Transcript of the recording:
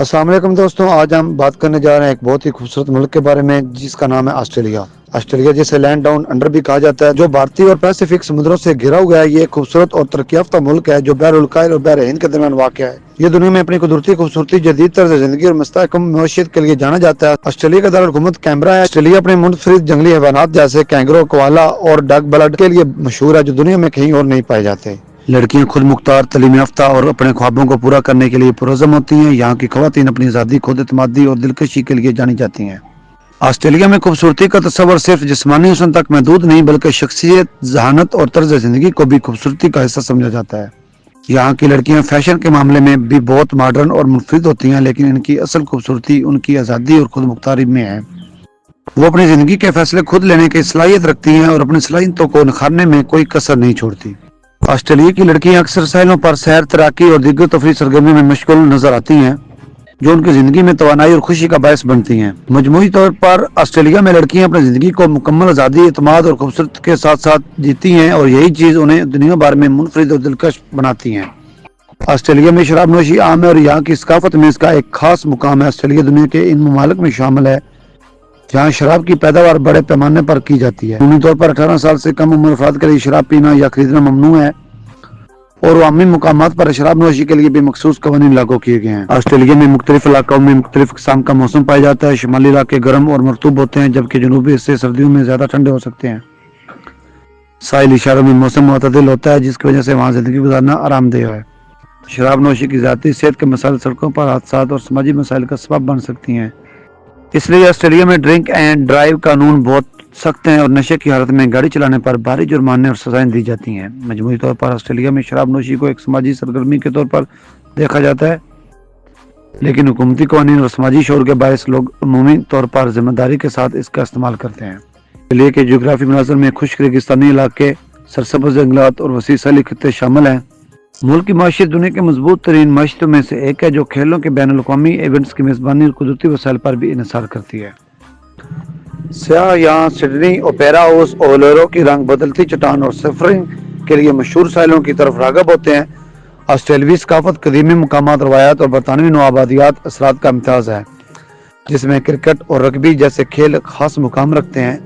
السلام علیکم دوستوں، آج ہم بات کرنے جا رہے ہیں ایک بہت ہی خوبصورت ملک کے بارے میں جس کا نام ہے آسٹریلیا۔ آسٹریلیا جسے لینڈ ڈاؤن انڈر بھی کہا جاتا ہے، جو بھارتی اور پیسیفک سمندروں سے گھرا ہوا ہے۔ یہ ایک خوبصورت اور ترقی یافتہ ملک ہے جو بحر الکاہل اور بحر ہند کے درمیان واقع ہے۔ یہ دنیا میں اپنی قدرتی خوبصورتی، جدید طرز زندگی اور مستحکم معیشت کے لیے جانا جاتا ہے۔ آسٹریلیا کا دارالحکومت کینبرا ہے۔ آسٹریلیا اپنے منفرد جنگلی حیوانات جیسے کینگرو، کوالا اور ڈگ بلڈ کے لیے مشہور ہے، جو دنیا میں کہیں اور نہیں پائے جاتے۔ لڑکیاں خود مختار، تعلیم یافتہ اور اپنے خوابوں کو پورا کرنے کے لیے پرعزم ہوتی ہیں۔ یہاں کی خواتین اپنی آزادی، خود اعتمادی اور دلکشی کے لیے جانی جاتی ہیں۔ آسٹریلیا میں خوبصورتی کا تصور صرف جسمانی حسن تک محدود نہیں بلکہ شخصیت، ذہانت اور طرز زندگی کو بھی خوبصورتی کا حصہ سمجھا جاتا ہے۔ یہاں کی لڑکیاں فیشن کے معاملے میں بھی بہت ماڈرن اور منفرد ہوتی ہیں، لیکن ان کی اصل خوبصورتی ان کی آزادی اور خود مختاری میں ہے۔ وہ اپنی زندگی کے فیصلے خود لینے کی صلاحیت رکھتی ہیں اور اپنی صلاحیتوں کو نکھارنے میں کوئی کسر نہیں چھوڑتی۔ آسٹریلیا کی لڑکیاں اکثر ساحلوں پر سیر، تیراکی اور دیگر تفریحی سرگرمیوں میں مشغول نظر آتی ہیں، جو ان کی زندگی میں توانائی اور خوشی کا باعث بنتی ہیں۔ مجموعی طور پر آسٹریلیا میں لڑکیاں اپنی زندگی کو مکمل آزادی، اعتماد اور خوبصورت کے ساتھ ساتھ جیتی ہیں، اور یہی چیز انہیں دنیا بھر میں منفرد اور دلکش بناتی ہیں۔ آسٹریلیا میں شراب نوشی عام ہے اور یہاں کی ثقافت میں اس کا ایک خاص مقام ہے۔ آسٹریلیا دنیا کے ان ممالک میں شامل ہے جہاں شراب کی پیداوار بڑے پیمانے پر کی جاتی ہے۔ عمومی طور پر 18 سال سے کم عمر افراد کے لیے شراب پینا یا خریدنا ممنوع ہے، اور عوامی مقامات پر شراب نوشی کے لیے بھی مخصوص قوانین لاگو کیے گئے ہیں۔ آسٹریلیا میں مختلف علاقوں میں مختلف قسم کا موسم پایا جاتا ہے۔ شمالی علاقے گرم اور مرطوب ہوتے ہیں، جبکہ جنوبی حصے سردیوں میں زیادہ ٹھنڈے ہو سکتے ہیں۔ ساحلی اشاروں میں موسم معتدل ہوتا ہے، جس کی وجہ سے وہاں زندگی گزارنا آرام دہ ہے۔ شراب نوشی کی ذاتی صحت کے مسائل، سڑکوں پر حادثات اور سماجی مسائل کا سبب بن سکتی ہیں۔ اس لیے آسٹریلیا میں ڈرنک اینڈ ڈرائیو قانون بہت سخت ہیں اور نشے کی حالت میں گاڑی چلانے پر بھاری جرمانے اور سزائیں دی جاتی ہیں۔ مجموعی طور پر آسٹریلیا میں شراب نوشی کو ایک سماجی سرگرمی کے طور پر دیکھا جاتا ہے، لیکن حکومتی قوانین اور سماجی شعور کے باعث لوگ عمومی طور پر ذمہ داری کے ساتھ اس کا استعمال کرتے ہیں۔ آسٹریلیا کے جغرافی مناظر میں خشک ریگستانی علاقے، سرسبز جنگلات اور وسیع ساحلی خطے شامل ہیں۔ ملک کی معیشت دنیا کے مضبوط ترین معیشتوں میں سے ایک ہے، جو کھیلوں کے بین الاقوامی ایونٹس کی میزبانی اور قدرتی وسائل پر بھی انحصار کرتی ہے۔ سیاح یہاں سڈنی اوپیرا ہاؤس، اولورو کی رنگ بدلتی چٹان اور سرفنگ کے لیے مشہور ساحلوں کی طرف راغب ہوتے ہیں۔ آسٹریلوی ثقافت قدیمی مقامات، روایات اور برطانوی نوآبادیات اثرات کا امتزاج ہے، جس میں کرکٹ اور رگبی جیسے کھیل خاص مقام رکھتے ہیں۔